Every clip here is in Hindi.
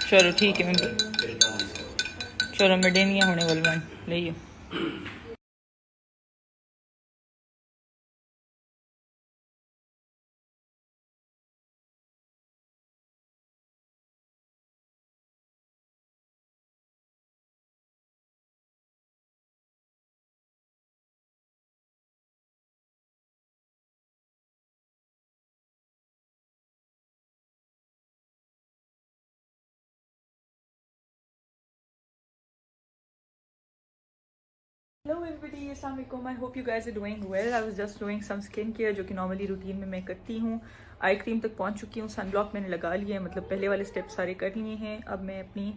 चलो ठीक है, मैं चलो मैं देनी होने वाली मैं ले Hello everybody, Assalamualaikum. I hope you guys are doing well. I was just doing some skin care जो कि नॉर्मली रूटीन में मैं करती हूँ. आई क्रीम तक पहुँच चुकी हूँ, सनब्लॉक मैंने लगा लिया है, मतलब पहले वाले स्टेप सारे कर लिए हैं. अब मैं अपनी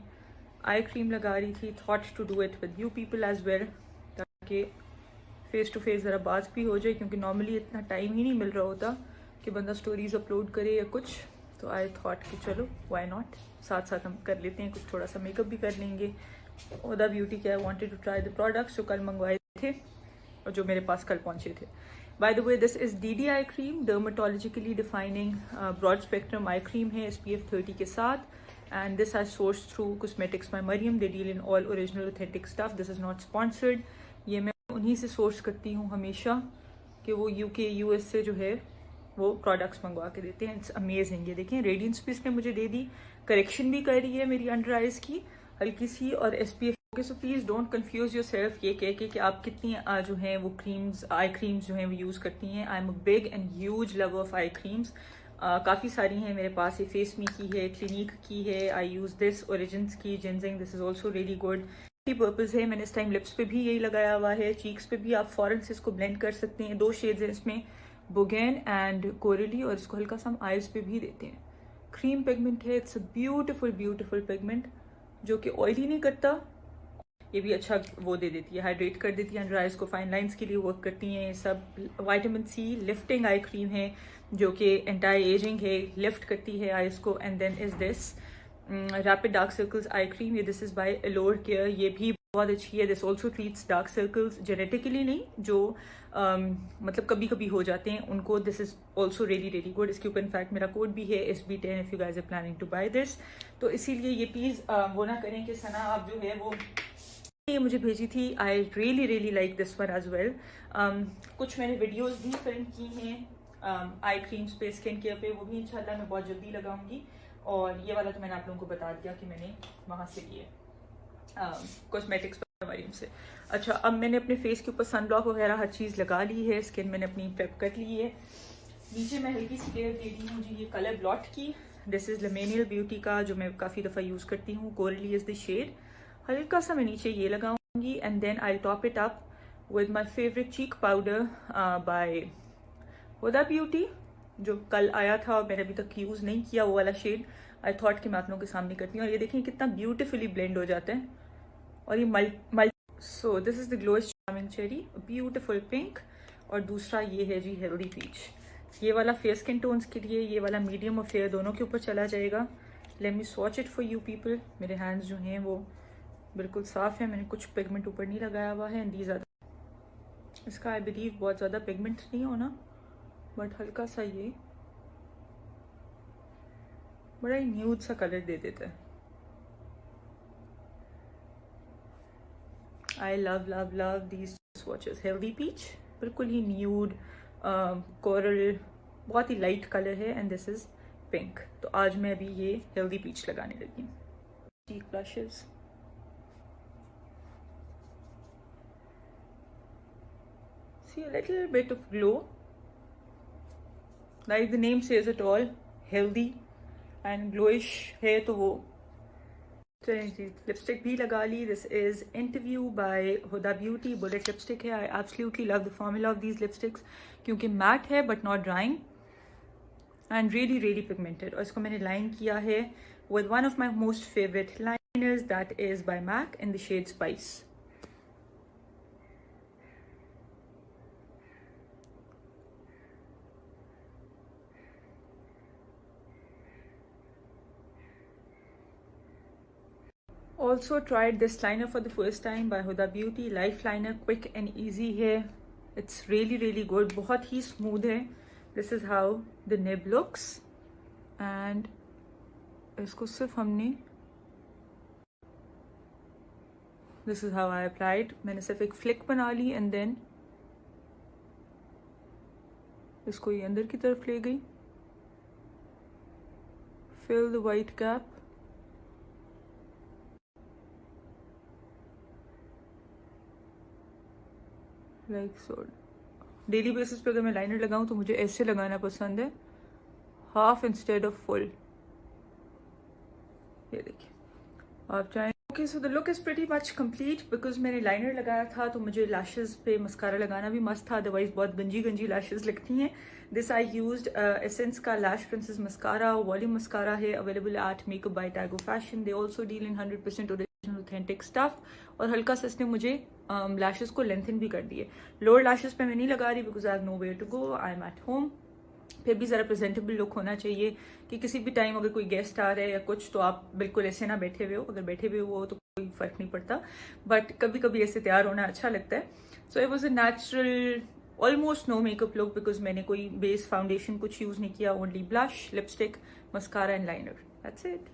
आई क्रीम लगा रही थी. Thought to do it with you people as well, ताकि फेस टू फेस ज़रा बात भी हो जाए, क्योंकि नॉर्मली इतना टाइम ही नहीं मिल रहा होता कि बंदा स्टोरीज अपलोड करे या कुछ. तो आई थॉट कि चलो वाई नॉट, साथ साथ हम कर लेते हैं, कुछ थोड़ा सा मेकअप भी कर लेंगे. हुदा ब्यूटी के I wanted to try the products जो कल मंगवाए थे और जो मेरे पास कल पहुंचे थे. By the way, this is DD eye cream, dermatologically defining broad spectrum eye cream है SPF 30 के साथ. And this I source through cosmetics by Mariam. They deal in all original authentic stuff. This is not sponsored. ये मैं उन्हीं से सोर्स करती हूँ हमेशा कि वो UK US से जो है वो प्रोडक्ट्स मंगवा के देते हैं. It's amazing. ये देखें, रेडियंस भी इसने मुझे दे दी, करेक्शन भी कर रही है मेरी अंडर आइज की हल्की सी, और SPF. Okay, so please don't confuse your self ये कह के कि आप कितनी जो हैं वो क्रीम्स, आई क्रीम्स जो हैं वो यूज़ करती हैं. I am a big and huge love of I creams. काफ़ी सारी हैं मेरे पास. ये फेस मी की है, क्लिनिक की है. आई यूज़ दिस ओरिजिन्स की GinZing. This is also really good. Purpose है. मैंने इस टाइम लिप्स पे भी यही लगाया हुआ है. चीक्स पे भी आप फॉरन से इसको ब्लेंड कर सकते हैं. 2 शेड्स हैं इसमें, बोगेन एंड कोरली, और इसको हल्का सा हम आइज पे भी देते हैं. क्रीम पिगमेंट है. It's a beautiful beautiful pigment जो कि ऑयली नहीं करता. ये भी अच्छा वो दे देती है, हाइड्रेट कर देती है अंडर आइज को. फाइन लाइंस के लिए वर्क करती हैं ये सब. विटामिन C लिफ्टिंग आई क्रीम है जो कि एंटी एजिंग है, लिफ्ट करती है आइज को. And then is this rapid dark circles eye cream. ये this is by Allure Care. ये भी बहुत अच्छी है. This also treats dark circles, genetically नहीं, जो मतलब कभी कभी हो जाते हैं उनको. This is also really really good. इसके ऊपर इनफैक्ट मेरा कोड भी है SB10 if you guys are planning to buy this. तो इसीलिए ये प्लीज वो ना करें कि सना आप जो है वो ये मुझे भेजी थी. I really really like this one as well. कुछ मैंने वीडियोस भी फिल्म की हैं आई क्रीम्स पे, स्किन केयर पे, वो भी इंशाल्लाह मैं बहुत जल्दी लगाऊंगी. और ये वाला तो मैंने आप लोगों को बता दिया कि मैंने वहाँ से लिए कॉस्मेटिक्स मरियम से. अच्छा, अब मैंने अपने फेस के ऊपर सनब्लॉक वगैरह हर चीज़ लगा ली है. स्किन मैंने अपनी प्रेप कर ली है. नीचे मैं हल्की सी लेयर दे दी हूँ जी ये कलर ब्लॉट की. दिस इज लमेनियल ब्यूटी का, जो मैं काफ़ी दफ़ा यूज़ करती हूँ. Coraly is the shade. हल्का सा मैं नीचे ये लगाऊंगी. And then I top it up with my favourite cheek powder by Huda Beauty, जो कल आया था और मैंने अभी तक यूज़ नहीं किया वो वाला शेड. आई थॉट कि मैं आप लोगों के सामने करती हूँ. और ये देखें कितना ब्यूटिफुली ब्लेंड हो जाता है. और ये so this is the glowiest charming cherry, beautiful pink. और दूसरा ये है जी हेल्दी पीच. ये वाला फेयर स्किन टोन्स के लिए, ये वाला मीडियम और फेयर दोनों के ऊपर चला जाएगा. Let me swatch it for you people. मेरे हैंड्स जो हैं वो बिल्कुल साफ है, मैंने कुछ पिगमेंट ऊपर नहीं लगाया हुआ है. एंड ज़्यादा इसका आई बिलीव बहुत ज़्यादा पिगमेंट नहीं होना, बट हल्का सा ये बड़ा ही न्यूड सा कलर दे देता है. I love love love these swatches. Healthy peach बिल्कुल ही न्यूड कोरल, बहुत ही लाइट कलर है. And this is pink. तो आज मैं अभी ये हेल्दी पीच लगाने लगी हूँ. चीक blushes. See a little bit of glow, like the name says it all, healthy and glowish है तो वो. चलिए जी, लिपस्टिक भी लगा ली. This is interview by Huda Beauty, bullet lipstick है. I absolutely love the formula of these lipsticks, क्योंकि मैट है but not drying and really really pigmented. और इसको मैंने लाइन किया है with one of my most favourite liners, that is by MAC in the shade spice. Also tried this liner for the first time by Huda Beauty. Life Liner, quick and easy है. It's really really good. बहुत ही smooth है. This is how the nib looks. And इसको सिर्फ हमने this is how I applied. मैंने सिर्फ एक फ्लिक बना ली एंड देन इसको ये अंदर की तरफ ले गई। Fill the white gap, like so. Daily basis पे अगर मैं लाइनर लगाऊं तो मुझे ऐसे लगाना पसंद है, हाफ इंस्टेड ऑफ फुल। ये देखिए आप चाहें। Okay, so the look is pretty much complete. Because मैंने लाइनर लगाया था तो मुझे लैशेस पे मस्कारा लगाना भी मस्त था, अदरवाइज बहुत गंजी गंजी लैशेस लगती हैं। दिस आई यूज्ड एसेंस का lash princess mascara, volume mascara है, available at makeup by Tago fashion. They also deal in 100% original authentic stuff. और हल्का सा इसने मुझे लैशेस को लेंथन भी कर दिए। लोअर लैशेस पे मैं नहीं लगा रही because I have nowhere to go, I am at home. फिर भी ज़रा प्रेजेंटेबल लुक होना चाहिए कि किसी भी टाइम अगर कोई गेस्ट आ रहा है या कुछ तो आप बिल्कुल ऐसे ना बैठे हुए हो। अगर बैठे हुए हो तो कोई फर्क नहीं पड़ता, बट कभी कभी ऐसे तैयार होना अच्छा लगता है। So it was a natural almost no makeup look because मैंने कोई बेस फाउंडेशन कुछ यूज़ नहीं किया, only blush, lipstick, mascara and liner, that's it.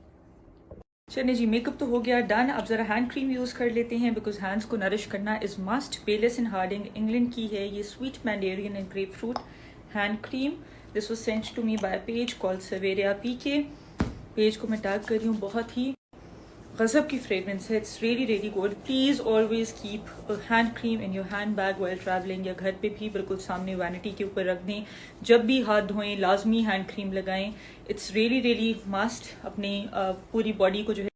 चलिए जी, मेकअप तो हो गया डन। अब जरा हैंड क्रीम यूज कर लेते हैं बिकॉज हैंड्स को नरिश करना is must. Baylis and Harding England की है ये sweet mandarin and grapefruit hand cream. This was sent to me by page called Saveria PK. Page को मैं टैग कर रही हूँ, बहुत ही गजब की फ्रेग्रेंस है, it's really really good. Please always keep hand cream in your hand bag while travelling, या घर पे भी बिल्कुल सामने वैनिटी के ऊपर रख दें। जब भी हाथ धोएं लाजमी हैंड क्रीम लगाएं, इट्स रियली रियली मस्ट। अपनी पूरी बॉडी को जो है,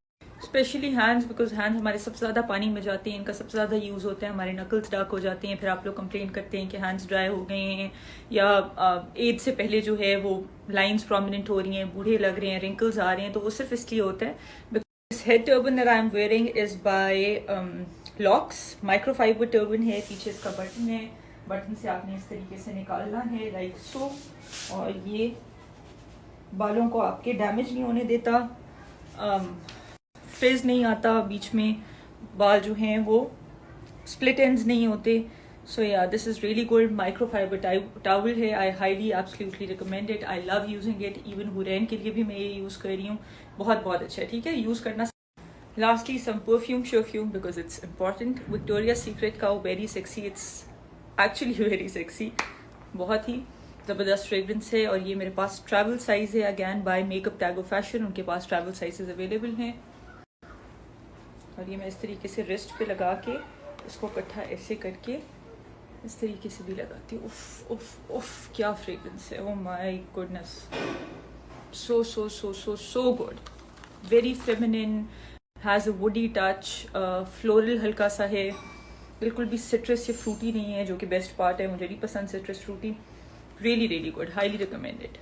स्पेशली हैंड्स, बिकॉज हैंड्स हमारे सबसे ज़्यादा पानी में जाते हैं, इनका सबसे ज़्यादा यूज़ होता है, हमारे नकल्स डार्क हो जाते हैं, फिर आप लोग कंप्लेन करते हैं कि हैंड्स ड्राई हो गए हैं, या एज से पहले जो है वो लाइंस प्रोमिनेंट हो रही हैं, बूढ़े लग रहे हैं, रिंकल्स आ रहे हैं, तो वो सिर्फ इसलिए होता है। This head turban that I am wearing is by locks, microfibre turban है, पीछे इसका बटन है, बटन से आपने इस तरीके से निकालना है लाइक सो, और ये बालों को आपके डैमेज नहीं होने देता, फ्रिज नहीं आता बीच में, बाल जो हैं वो स्प्लिट एंड्स नहीं होते। So yeah this is really good. Microfibre towel है, I highly absolutely recommend it, I love using it. Even हुरैन के लिए भी मैं ये यूज़ कर रही हूँ, बहुत बहुत अच्छा है, ठीक है, यूज़ करना। लास्टली सम परफ्यूम शर्फ्यूम because it's important. Victoria Secret का very sexy, it's actually very sexy, बहुत ही ज़बरदस्त फ्रेग्रेंस है। और ये मेरे पास ट्रैवल साइज है, again by makeup Tago fashion, उनके पास ट्रैवल साइजेस अवेलेबल हैं। और ये मैं इस तरीके से रिस्ट पे लगा के इसको इकट्ठा ऐसे करके इस तरीके से भी लगाती हूँ। उफ उफ उफ, क्या फ्रेग्रेंस है, oh my goodness, so so so so so good, very feminine, has a woody touch, floral हल्का सा है, बिल्कुल भी सिट्रस या फ्रूटी नहीं है, जो कि बेस्ट पार्ट है, मुझे नहीं पसंद citrus fruity. Really really good, highly recommended.